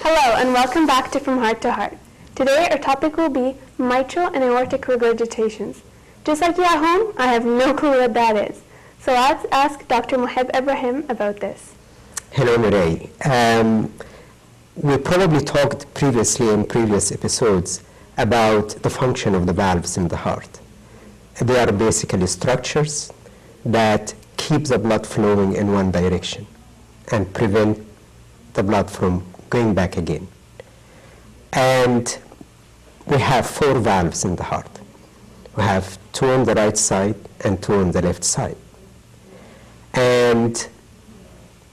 Hello and welcome back to From Heart to Heart. Today our topic will be mitral and aortic regurgitations. Just like you at home, I have no clue what that is. So let's ask Dr. Moheb Ibrahim about this. Hello, Mireille. We probably talked previously in previous episodes about the function of the valves in the heart. They are basically structures that keep the blood flowing in one direction and prevent the blood from going back again. And we have 4 valves in the heart. We have 2 on the right side and 2 on the left side. And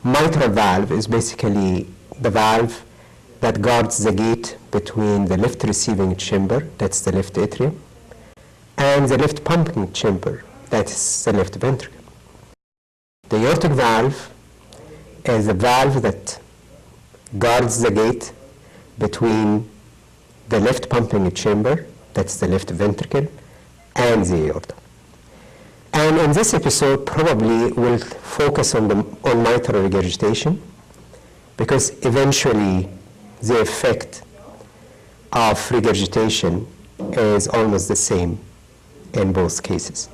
mitral valve is basically the valve that guards the gate between the left receiving chamber, that's the left atrium, and the left pumping chamber, that's the left ventricle. The aortic valve is a valve that guards the gate between the left pumping chamber, that's the left ventricle, and the aorta. And in this episode, probably we'll focus on mitral regurgitation, because eventually the effect of regurgitation is almost the same in both cases.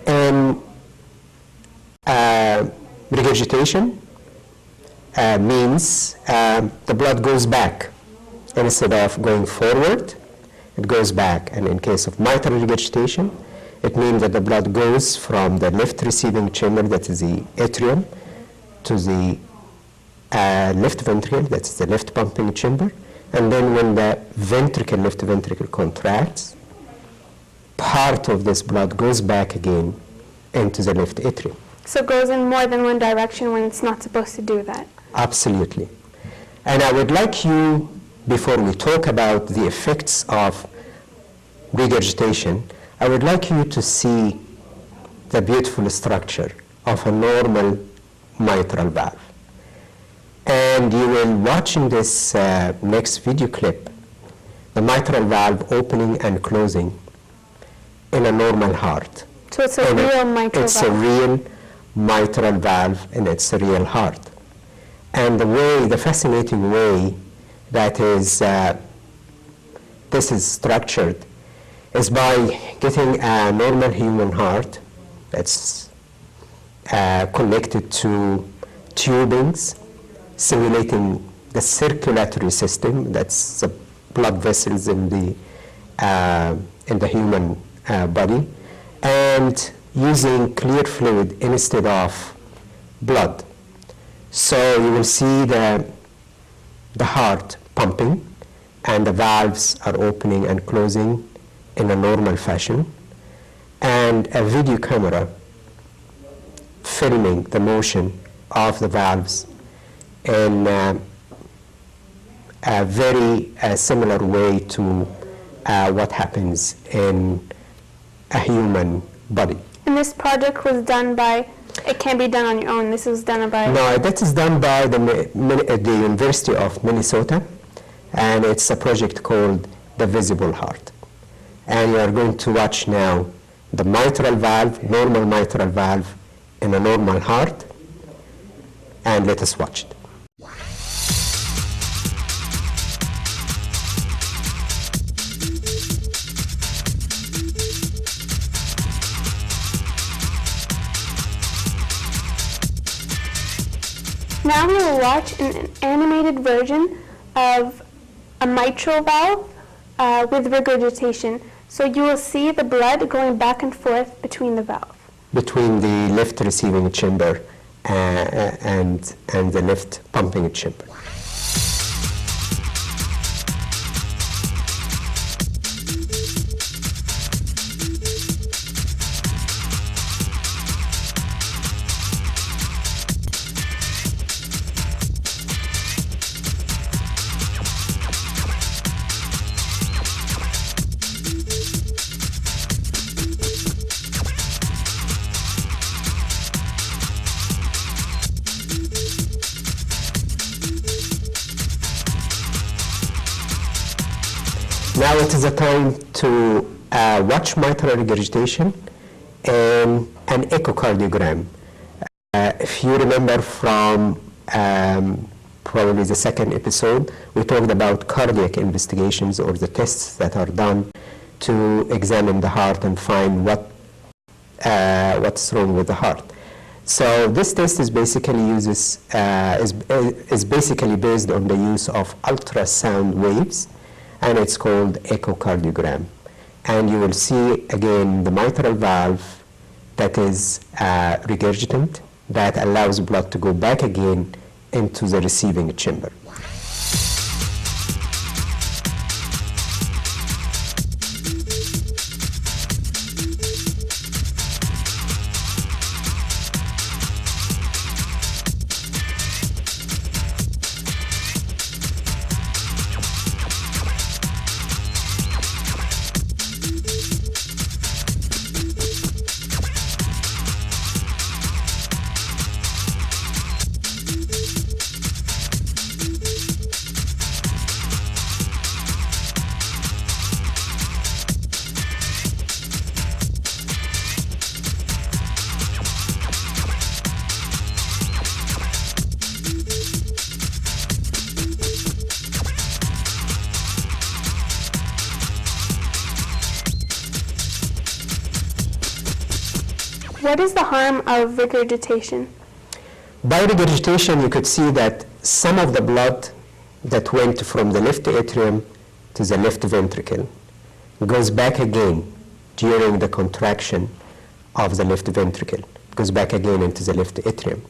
And regurgitation means the blood goes back. Instead of going forward, it goes back. And in case of mitral regurgitation, it means that the blood goes from the left receiving chamber, that is the atrium, to the left ventricle, that's the left pumping chamber. And then when the left ventricle contracts, part of this blood goes back again into the left atrium. So it goes in more than one direction when it's not supposed to do that? Absolutely. And I would like you, before we talk about the effects of regurgitation, I would like you to see the beautiful structure of a normal mitral valve. And you will watch in this next video clip the mitral valve opening and closing in a normal heart. So it's a real mitral valve? It's a real mitral valve and it's a real heart. And the fascinating way that this is structured is by getting a normal human heart that's connected to tubings, simulating the circulatory system, that's the blood vessels in the human body, and using clear fluid instead of blood. So you will see the heart pumping and the valves are opening and closing in a normal fashion, and a video camera filming the motion of the valves in a very similar way to what happens in a human body. And this project was done by, it can't be done on your own, this was done by? No, that is done by the University of Minnesota, and it's a project called the Visible Heart. And you are going to watch now the mitral valve, normal mitral valve in a normal heart, and let us watch it. Now we will watch an animated version of a mitral valve with regurgitation. So you will see the blood going back and forth between the valve. Between the left receiving chamber and the left pumping chamber. Now it is a time to watch mitral regurgitation in an echocardiogram. If you remember from probably the second episode, we talked about cardiac investigations, or the tests that are done to examine the heart and find what's wrong with the heart. So this test is basically is basically based on the use of ultrasound waves, and it's called echocardiogram. And you will see again the mitral valve that is regurgitant, that allows blood to go back again into the receiving chamber. What is the harm of regurgitation? By regurgitation, you could see that some of the blood that went from the left atrium to the left ventricle goes back again during the contraction of the left ventricle, goes back again into the left atrium.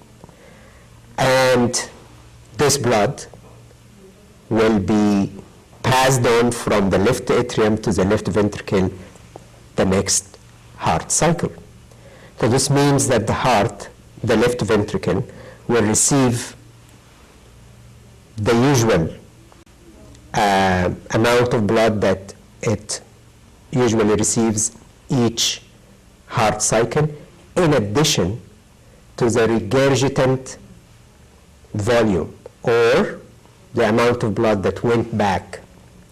And this blood will be passed on from the left atrium to the left ventricle the next heart cycle. So this means that the heart, the left ventricle, will receive the usual amount of blood that it usually receives each heart cycle, in addition to the regurgitant volume, or the amount of blood that went back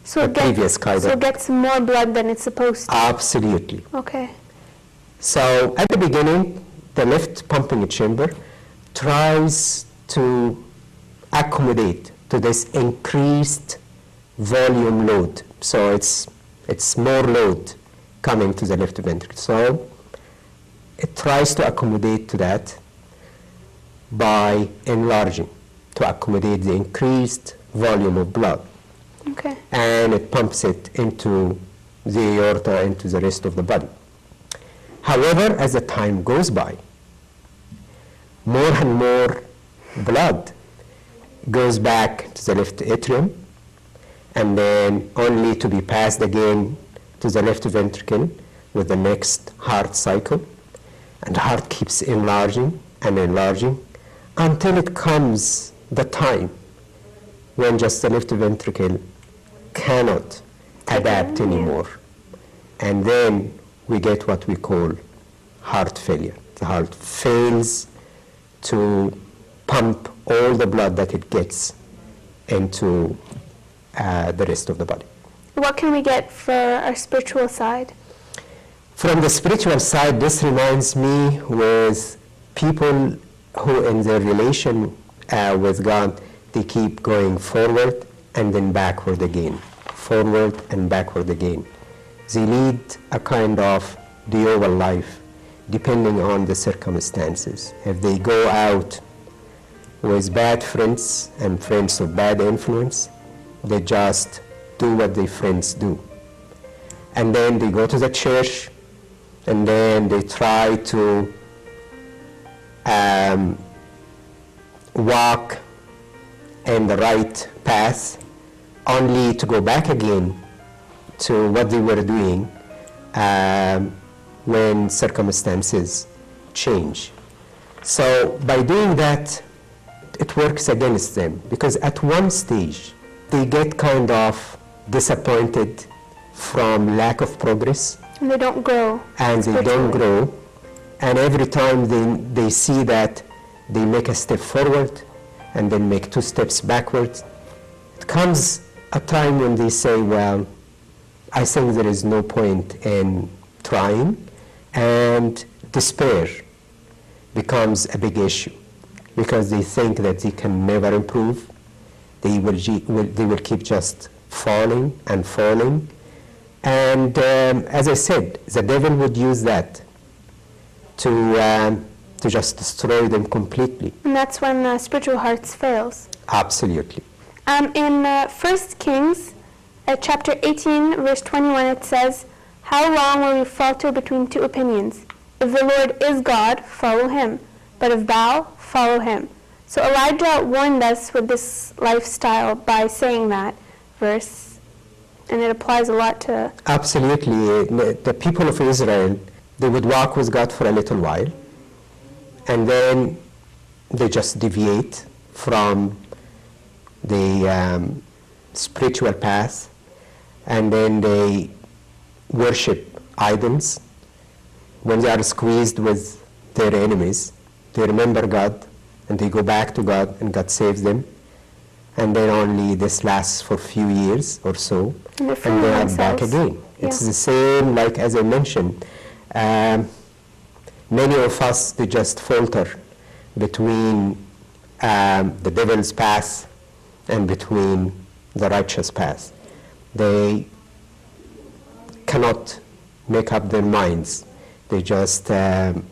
So it gets more blood than it's supposed to? Absolutely. Okay. So at the beginning, the left pumping chamber tries to accommodate to this increased volume load. So it's more load coming to the left ventricle. So it tries to accommodate to that by enlarging, to accommodate the increased volume of blood. Okay. And it pumps it into the aorta, into the rest of the body. However, as the time goes by, more and more blood goes back to the left atrium, and then only to be passed again to the left ventricle with the next heart cycle. And the heart keeps enlarging and enlarging until it comes the time when just the left ventricle cannot adapt anymore. And then we get what we call heart failure. The heart fails to pump all the blood that it gets into the rest of the body. What can we get for our spiritual side? From the spiritual side, this reminds me with people who in their relation with God, they keep going forward and then backward again, forward and backward again. They lead a kind of dual life depending on the circumstances. If they go out with bad friends and friends of bad influence, they just do what their friends do. And then they go to the church, and then they try to walk in the right path, only to go back again to what they were doing when circumstances change. So by doing that, it works against them, because at one stage they get kind of disappointed from lack of progress. And they don't grow. And they don't grow. And every time they see that they make a step forward and then make 2 steps backwards, it comes a time when they say, well, I think there is no point in trying, and despair becomes a big issue, because they think that they can never improve, they will keep just falling and falling. And as I said, the devil would use that to just destroy them completely. And that's when spiritual hearts fails. Absolutely. In 1 Kings, chapter 18, verse 21, it says, "How long will you falter between two opinions? If the Lord is God, follow him. But if Baal, follow him." So Elijah warned us with this lifestyle by saying that verse, and it applies a lot to... Absolutely. The people of Israel, they would walk with God for a little while, and then they just deviate from the spiritual path, and then they worship idols. When they are squeezed with their enemies, they remember God, and they go back to God, and God saves them. And then only this lasts for a few years or so, and they are back again. It's the same, like as I mentioned. Many of us, they just falter between the devil's path and between the righteous path. They cannot make up their minds. They just don't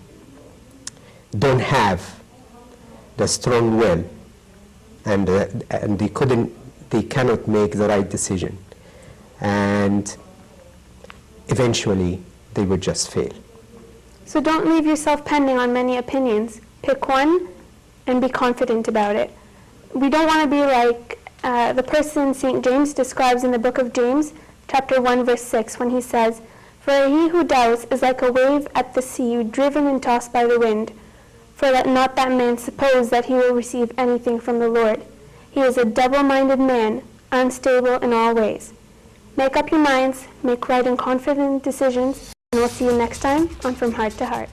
have the strong will, and they cannot make the right decision, and eventually they would just fail. So don't leave yourself pending on many opinions. Pick one and be confident about it. We don't want to be like the person St. James describes in the book of James, chapter 1, verse 6, when he says, "For he who doubts is like a wave at the sea, driven and tossed by the wind. For let not that man suppose that he will receive anything from the Lord. He is a double-minded man, unstable in all ways." Make up your minds, make right and confident decisions, and we'll see you next time on From Heart to Heart.